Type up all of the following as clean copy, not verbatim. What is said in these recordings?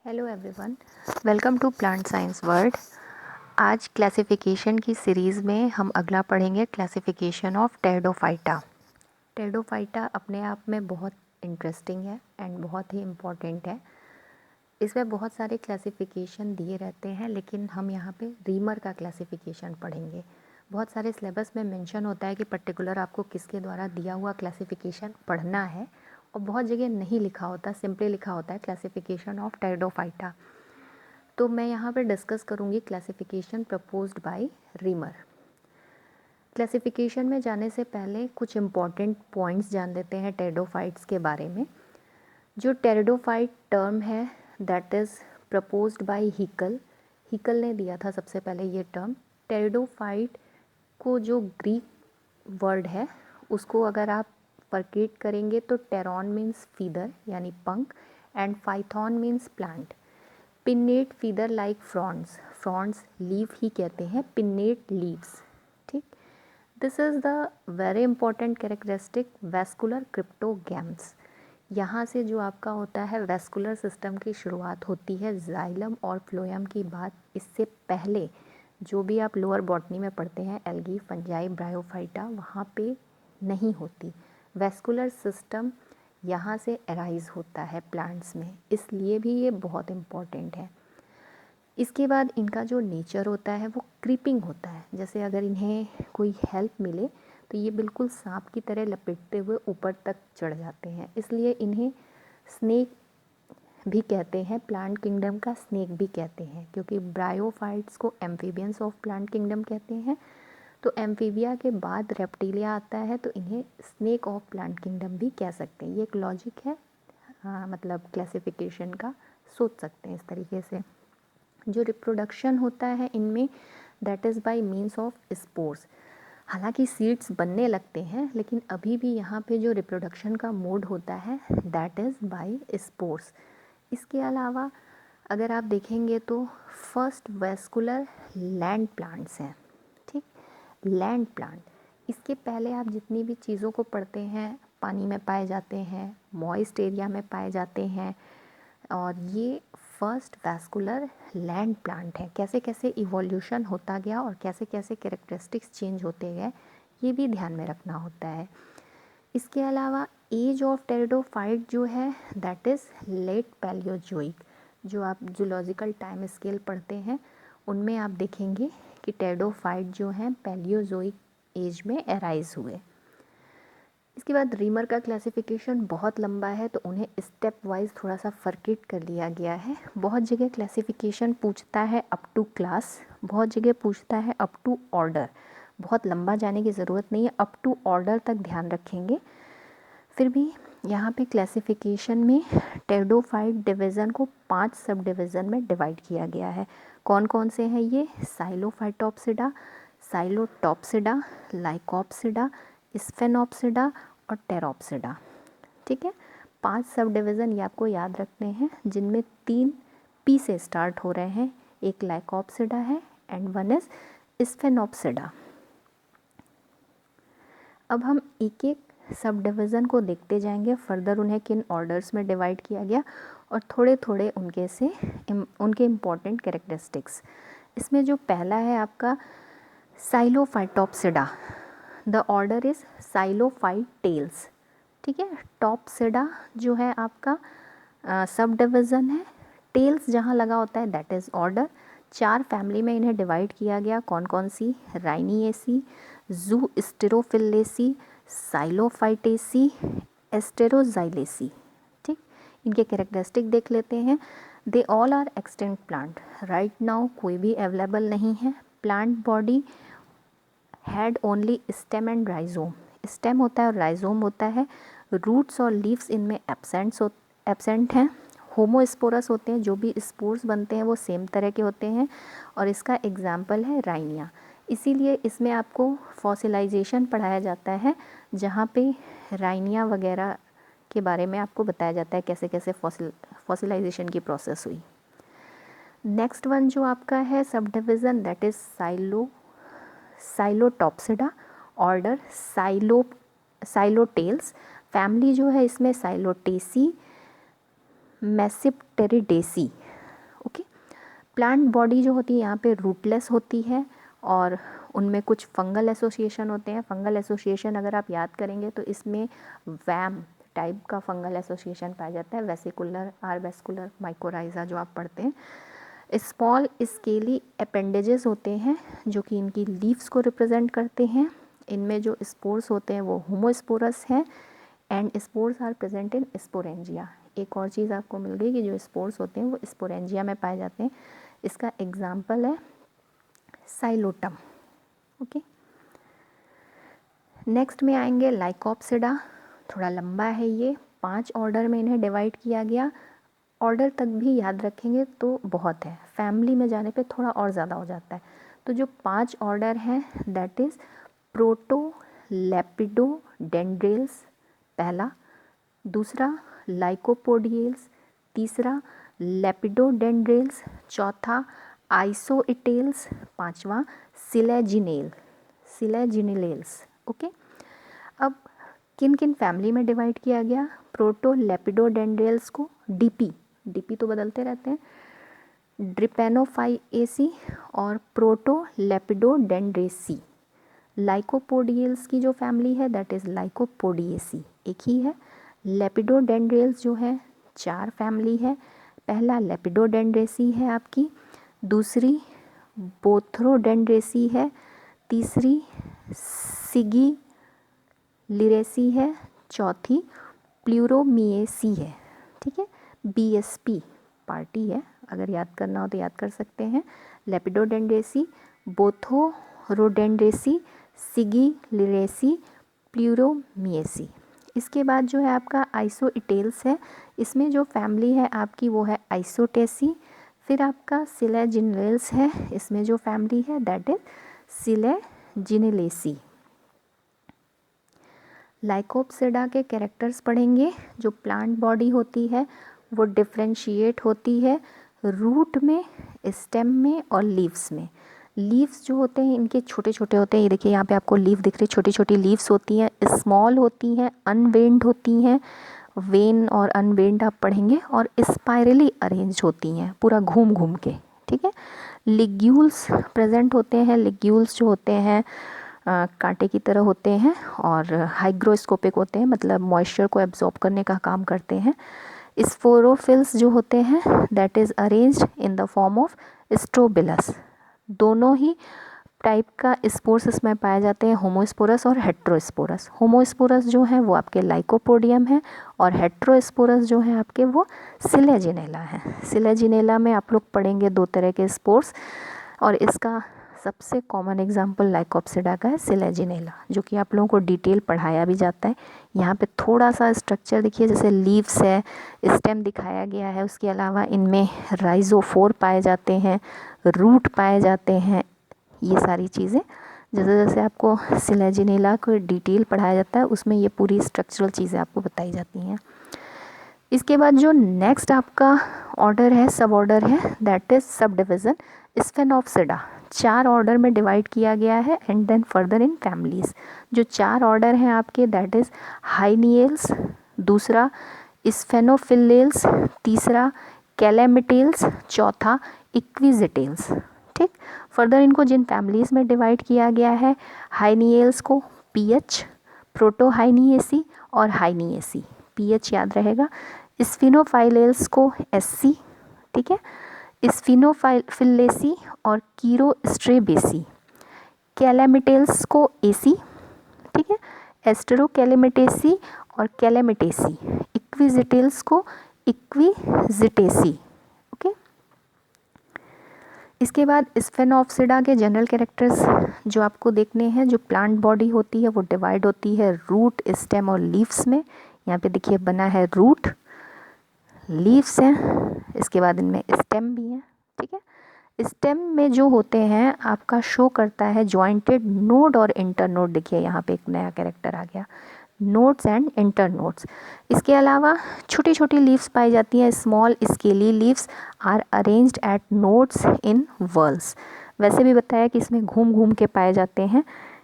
Hello everyone, welcome to plant science world. आज classification की series में हम अगला पढ़ेंगे क्लासिफिकेशन ऑफ टेरिडोफाइटा। टेरिडोफाइटा अपने आप में बहुत इंटरेस्टिंग है एंड बहुत ही इम्पॉर्टेंट है। इसमें बहुत सारे क्लासिफिकेशन दिए रहते हैं, लेकिन हम यहाँ पे रीमर का क्लासिफिकेशन पढ़ेंगे। बहुत सारे सिलेबस में मेंशन होता है कि पर्टिकुलर आपको किसके द्वारा दिया हुआ क्लासिफिकेशन पढ़ना है, और बहुत जगह नहीं लिखा होता, सिंपली लिखा होता है क्लासिफिकेशन ऑफ टेरिडोफाइटा। तो मैं यहाँ पर डिस्कस करूँगी classification proposed by reamer. Classification में जाने से पहले कुछ इम्पॉर्टेंट पॉइंट्स जान लेते हैं टेरिडोफाइट्स के बारे में। जो टेरिडोफाइट टर्म है that is proposed by Haeckel. Haeckel ने दिया था सबसे पहले ये टर्म। टेरिडोफाइट को जो ग्रीक वर्ड है उसको अगर आप परकेट करेंगे तो टेरॉन मीन्स फीदर यानी पंख, and phyton means plant. Pinnate feather like fronds, fronds leave ही कहते हैं, पिन्नेट लीव्स। ठीक, this is the very important characteristic vascular cryptogams. यहाँ से जो आपका होता है वेस्कुलर सिस्टम की शुरुआत होती है। जाइलम और फ्लोएम की बात इससे पहले जो भी आप लोअर बॉटनी में पढ़ते हैं, एल्गी, फंजाई, ब्रायोफाइटा, वहाँ पे नहीं होती। वेस्कुलर सिस्टम यहाँ से अराइज होता है प्लांट्स में, इसलिए भी ये बहुत इम्पॉर्टेंट है। इसके बाद इनका जो नेचर होता है वो क्रीपिंग होता है। जैसे अगर इन्हें कोई हेल्प मिले तो ये बिल्कुल सांप की तरह लपेटते हुए ऊपर तक चढ़ जाते हैं, इसलिए इन्हें स्नेक भी कहते हैं, प्लांट किंगडम का स्नेक भी कहते हैं, क्योंकि ब्रायोफाइट्स को एम्फीबियंस ऑफ प्लांट किंगडम कहते हैं। तो एम्फीबिया के बाद रेप्टिलिया आता है, तो इन्हें स्नेक ऑफ प्लांट किंगडम भी कह सकते हैं। ये एक लॉजिक है, मतलब क्लासिफिकेशन का, सोच सकते हैं इस तरीके से। जो रिप्रोडक्शन होता है इनमें that is by means of spores. हालांकि सीड्स बनने लगते हैं, लेकिन अभी भी यहाँ पे जो रिप्रोडक्शन का मोड होता है दैट इज़ बाय स्पोर्स। इसके अलावा अगर आप देखेंगे तो फर्स्ट वेस्कुलर लैंड प्लांट्स हैं। ठीक, लैंड प्लांट। इसके पहले आप जितनी भी चीज़ों को पढ़ते हैं पानी में पाए जाते हैं, मॉइस्ट एरिया में पाए जाते हैं, और ये फर्स्ट वैस्कुलर लैंड प्लांट है। कैसे कैसे इवोल्यूशन होता गया और कैसे कैसे कैरेक्टरिस्टिक्स चेंज होते गए, ये भी ध्यान में रखना होता है। इसके अलावा एज ऑफ टेरिडोफाइट जो है दैट इज़ लेट पैलियोजोइक। जो आप जूलॉजिकल टाइम स्केल पढ़ते हैं उनमें आप देखेंगे कि टेरिडोफाइट जो हैं पैलियोजोइक एज में अराइज हुए। इसके बाद रीमर का क्लासिफिकेशन बहुत लंबा है, तो उन्हें स्टेप वाइज थोड़ा सा फर्केट कर लिया गया है। बहुत जगह क्लासिफिकेशन पूछता है अप टू क्लास, बहुत जगह पूछता है अप टू ऑर्डर। बहुत लंबा जाने की ज़रूरत नहीं है, अप टू ऑर्डर तक ध्यान रखेंगे। फिर भी यहाँ पे क्लासिफिकेशन में टेरिडोफाइट डिवीज़न को 5 सब डिवीज़न में डिवाइड किया गया है। कौन कौन से हैं ये? साइलोफाइटोप्सिडा, साइलोटॉप्सिडा, लाइकोप्सिडा, स्फेनोप्सिडा और टेरोप्सिडा। ठीक है, 5 सब डिवीज़न ये आपको याद रखने हैं, जिनमें 3 पी से स्टार्ट हो रहे हैं। एक लाइकोप्सिडा है एंड वन इज़ स्फेनोप्सिडा। अब हम एक एक सब डिवीज़न को देखते जाएंगे, फर्दर उन्हें किन ऑर्डर्स में डिवाइड किया गया और थोड़े थोड़े उनके इम्पॉर्टेंट कैरेक्टरिस्टिक्स। इसमें जो पहला है आपका साइलोफाइटोप्सिडा, द ऑर्डर इज़ साइलोफाइट टेल्स। ठीक है, टॉप्सिडा जो है आपका सब डिवीज़न है, टेल्स जहाँ लगा होता है दैट इज़ ऑर्डर। 4 फैमिली में इन्हें डिवाइड किया गया, कौन कौन सी? राइनिएसी, जू स्टेरोफिलेसी, साइलोफाइटेसी, एस्टेरोजाइलेसी। ठीक, इनके कैरेक्टरिस्टिक देख लेते हैं। They all are extinct plant, right now कोई भी अवेलेबल नहीं है। Plant body had only stem and rhizome, stem होता है और राइजोम होता है। रूट्स और लीव्स इनमें एब्सेंट हैं। होमोस्पोरस होते हैं, जो भी स्पोर्स बनते हैं वो सेम तरह के होते हैं, और इसका एग्जाम्पल है राइनिया। इसीलिए इसमें आपको फॉसिलाइजेशन पढ़ाया जाता है, जहाँ पे राइनिया वगैरह के बारे में आपको बताया जाता है कैसे कैसे फॉसिलाइजेशन की प्रोसेस हुई। नेक्स्ट वन जो आपका है subdivision that is Psilotopsida, order Psilotales, family जो है इसमें साइलोटेसी, मैसिप्टेरिडेसी। प्लांट बॉडी जो होती है यहाँ पे रूटलेस होती है और उनमें कुछ फंगल एसोसिएशन होते हैं। फंगल एसोसिएशन अगर आप याद करेंगे तो इसमें वैम टाइप का फंगल एसोसिएशन पाया जाता है, वेसिकुलर, आर्वेस्कुलर, माइकोराइजा जो आप पढ़ते हैं। स्मॉल स्केली अपेंडेजेस होते हैं जो कि इनकी लीव्स को रिप्रेजेंट करते हैं। इनमें जो स्पोर्स होते हैं वो होमोस्पोरस हैं and spores are present in sporangia. एक और चीज़ आपको मिल गई कि जो स्पोर्स होते हैं वो स्पोरेंजिया में पाए जाते हैं। इसका एग्जाम्पल है साइलोटम। ओके, नेक्स्ट में आएंगे लाइकोप्सिडा। थोड़ा लंबा है ये, 5 ऑर्डर में इन्हें डिवाइड किया गया। ऑर्डर तक भी याद रखेंगे तो बहुत है, फैमिली में जाने पे थोड़ा और ज़्यादा हो जाता है। तो जो 5 ऑर्डर हैं दैट इज़ प्रोटो लेपिडोडेंड्रेल्स पहला, दूसरा लाइकोपोडियल्स, तीसरा लेपिडोडेंड्रेल्स, चौथा आइसोइटेल्स, पांचवा सिलेजिनेल्स। ओके, अब किन किन फैमिली में डिवाइड किया गया? प्रोटो लेपिडोडेंड्रेल्स को डीपी तो बदलते रहते हैं, ड्रिपेनोफाइएसी और प्रोटो लेपिडोडेंड्रेसी। लाइकोपोडियल्स की जो फैमिली है दैट इज़ लाइकोपोडिएसी, एक ही है। लेपिडोडेंड्रेल्स जो है 4 फैमिली है। पहला लेपिडोडेंड्रेसी है आपकी, दूसरी बोथ्रोडेंड्रेसी है, तीसरी सिगिलिरेसी है, चौथी प्लूरोमिएसी है। ठीक है, बीएसपी पार्टी है, अगर याद करना हो तो याद कर सकते हैं। लेपिडोडेंड्रेसी, बोथ्रोडेंड्रेसी, सिगिलिरेसी, प्लूरोमिएसी। इसके बाद जो है आपका आइसोइटेल्स है, इसमें जो फैमिली है आपकी वो है आइसोटेसी। फिर आपका सिलेजिनेल्स है, इसमें जो फैमिली है दैट इज सिलेजिनेलेसी। लाइकोप्सिडा के कैरेक्टर्स पढ़ेंगे। जो प्लांट बॉडी होती है वो डिफ्रेंशिएट होती है रूट में, स्टेम में और लीव्स में। लीव्स जो होते हैं इनके छोटे छोटे होते हैं, ये देखिए यहाँ पे आपको लीव दिख रही, छोटी छोटी लीव्स होती हैं, स्मॉल होती हैं, अनवेन्ड होती हैं, वेन और अनवेन्ड आप पढ़ेंगे, और स्पाइरली अरेंज होती हैं पूरा घूम घूम के। ठीक है, लिग्यूल्स प्रेजेंट होते हैं। लिग्यूल्स जो होते हैं कांटे की तरह होते हैं और हाइग्रोस्कोपिक होते हैं, मतलब मॉइस्चर को एब्जॉर्ब करने का काम करते हैं। स्पोरोफिल्स जो होते हैं that is arranged in the form of strobilus. दोनों ही टाइप का स्पोर्स इसमें पाए जाते हैं, होमोस्पोरस और हेट्रोस्पोरस। होमोस्पोरस जो है वो आपके लाइकोपोडियम है और हेट्रोस्पोरस जो है आपके वो सिलेजिनेला है। सिलेजिनेला में आप लोग पढ़ेंगे 2 तरह के स्पोर्स, और इसका सबसे कॉमन एग्जांपल लाइकोप्सिडा का है, सिलेजिनेला, जो कि आप लोगों को डिटेल पढ़ाया भी जाता है। यहाँ पे थोड़ा सा स्ट्रक्चर देखिए, जैसे लीव्स है, स्टेम दिखाया गया है, उसके अलावा इनमें राइजोफोर पाए जाते हैं, रूट पाए जाते हैं, ये सारी चीज़ें जैसे जैसे आपको सिलेजिनेला को डिटेल पढ़ाया जाता है उसमें ये पूरी स्ट्रक्चरल चीज़ें आपको बताई जाती हैं। इसके बाद जो नेक्स्ट आपका ऑर्डर है, सब ऑर्डर है, that is subdivision Sphenopsida. 4 order में डिवाइड किया गया है and then further in families. जो 4 ऑर्डर हैं आपके दैट इज़ हाइनियल्स, दूसरा स्फेनोफिलेल्स, तीसरा कैलेमिटेल्स, चौथा इक्विजिटेल्स। ठीक, फर्दर इनको जिन फैमिलीज़ में डिवाइड किया गया है, हाइनियल्स को पीएच, प्रोटोहाइनिएसी और हाइनिएसी, पीएच याद रहेगा। स्फिनोफाइलेल्स को एससी, ठीक है, स्फिनोफिलेसी और कीरोस्ट्रेबेसी। कैलेमिटेल्स को एसी, ठीक है, एस्टेरोकैलेमिटेसी और कैलेमिटेसी। इक्विजिटेल्स को इक्विजिटेसी। ओके, इसके बाद स्फेनोप्सिडा के जनरल कैरेक्टर्स जो आपको देखने हैं, जो प्लांट बॉडी होती है वो डिवाइड होती है रूट, स्टेम और लीव्स में। यहाँ पे देखिए बना है रूट, लीव्स हैं, इसके बाद इनमें स्टेम भी है। ठीक है, स्टेम में जो होते हैं आपका शो करता है जॉइंटेड नोड और इंटरनोड। देखिए यहाँ पे एक नया कैरेक्टर आ गया, नोड्स एंड इंटरनोड्स। इसके अलावा छोटी छोटी लीव्स पाई जाती हैं, small scaly leaves are arranged at nodes in whorls. वैसे भी बताया कि इसमें घूम घूम के पाए जाते हैं।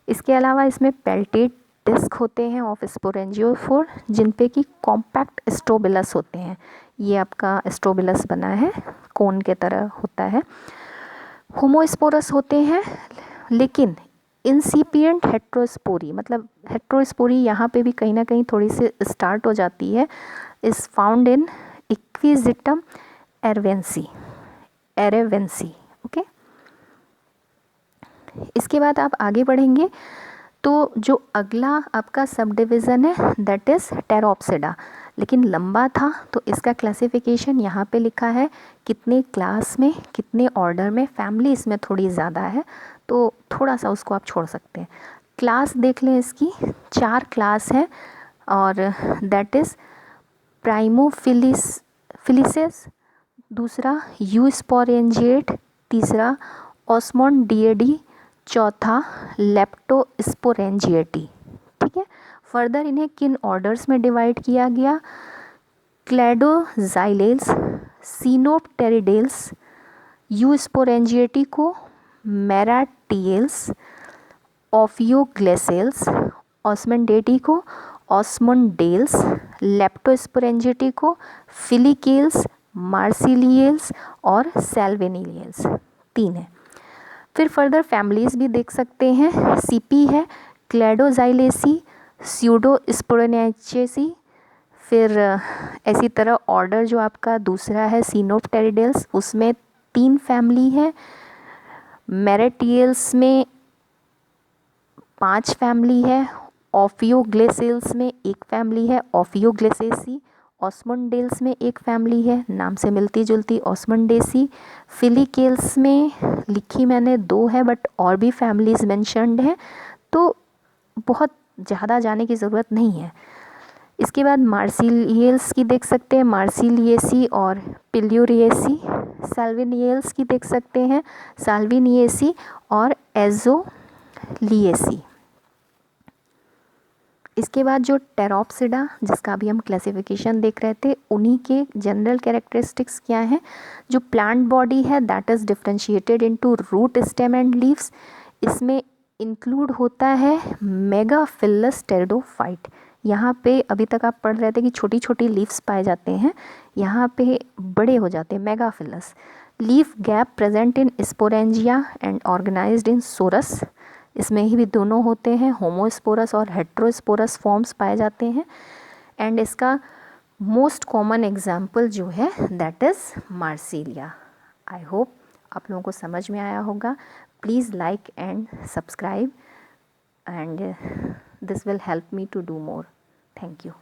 इसके अलावा इसमें पेल्टेड डिस्क होते हैं ऑफ स्पोरेंजियोफोर, जिन पे कि कॉम्पैक्ट स्ट्रोबिलस होते हैं। ये आपका स्ट्रोबिलस बना है कोन के तरह होता है। होमोस्पोरस होते हैं, लेकिन इंसिपिएंट हेट्रोस्पोरी, मतलब हेट्रोस्पोरी यहाँ पे भी कहीं ना कहीं थोड़ी सी स्टार्ट हो जाती है, इज़ फाउंड इन इक्विजिटम एरेवेंसी। ओके, इसके बाद आप आगे बढ़ेंगे तो जो अगला आपका सब डिवीज़न है दैट इज़ टेरोप्सिडा, लेकिन लंबा था तो इसका क्लासिफिकेशन यहाँ पे लिखा है, कितने क्लास में कितने ऑर्डर में, फैमिली इसमें थोड़ी ज़्यादा है तो थोड़ा सा उसको आप छोड़ सकते हैं। क्लास देख लें, इसकी 4 क्लास है और दैट इज़ प्राइमोफिलिसेस, दूसरा यूस्पोरेंजिएट, तीसरा ऑस्मोंडिएडी, चौथा लेप्टोस्पोरेंजिएटी। ठीक है, फर्दर इन्हें किन ऑर्डर्स में डिवाइड किया गया, क्लैडोजाइलेल्स, सीनोप्टेरिडेल्स, यूस्पोरेंजिएटी को मैराटिएल्स, ऑफियोग्लेसेल्स, ऑस्मोंडेटी को ऑस्मोंडेल्स, लेप्टोस्पोरेंजिएटी को फिलिकेल्स, मार्सिलियल्स और सैल्वेनिलियल्स। 3 है। फिर फर्दर फैमिलीज़ भी देख सकते हैं, सीपी है, क्लैडोजाइलेसी, स्यूडोस्पोरेंजिएसी, फिर इसी तरह ऑर्डर जो आपका दूसरा है सीनोप्टेरिडेल्स, उसमें 3 फैमिली है, मैराटियल्स में 5 फैमिली है, ऑफियोग्लेसेल्स में 1 फैमिली है ऑफियोग्लेसेसी, ऑस्मोंडेल्स में 1 फैमिली है नाम से मिलती जुलती ऑस्मोंडेसी, फिलिकेल्स में लिखी मैंने 2 है बट और भी फैमिलीज़ मेंशन्ड हैं तो बहुत ज़्यादा जाने की ज़रूरत नहीं है। इसके बाद मार्सिलियल्स की देख सकते हैं, मार्सिलियेसी और पिल्यूरियेसी, साल्विनियल्स की देख सकते हैं, साल्विनियेसी और एजोलियेसी। इसके बाद जो टेरोप्सिडा जिसका अभी हम क्लासिफिकेशन देख रहे थे, उन्हीं के जनरल कैरेक्टरिस्टिक्स क्या हैं, जो प्लांट बॉडी है that is differentiated into root, stem and leaves, इसमें इंक्लूड होता है मेगाफिलस टेरिडोफाइट। यहाँ पे अभी तक आप पढ़ रहे थे कि छोटी छोटी लीव्स पाए जाते हैं, यहाँ पे बड़े हो जाते हैं megaphyllous. Leaf gap present in sporangia and organized in sorus, इसमें ही भी दोनों होते हैं, होमोस्पोरस और हेट्रोस्पोरस फॉर्म्स पाए जाते हैं। एंड इसका मोस्ट कॉमन एग्जाम्पल जो है that is Marsilea. I hope आप लोगों को समझ में आया होगा। Please like and subscribe and this will help me to do more. Thank you.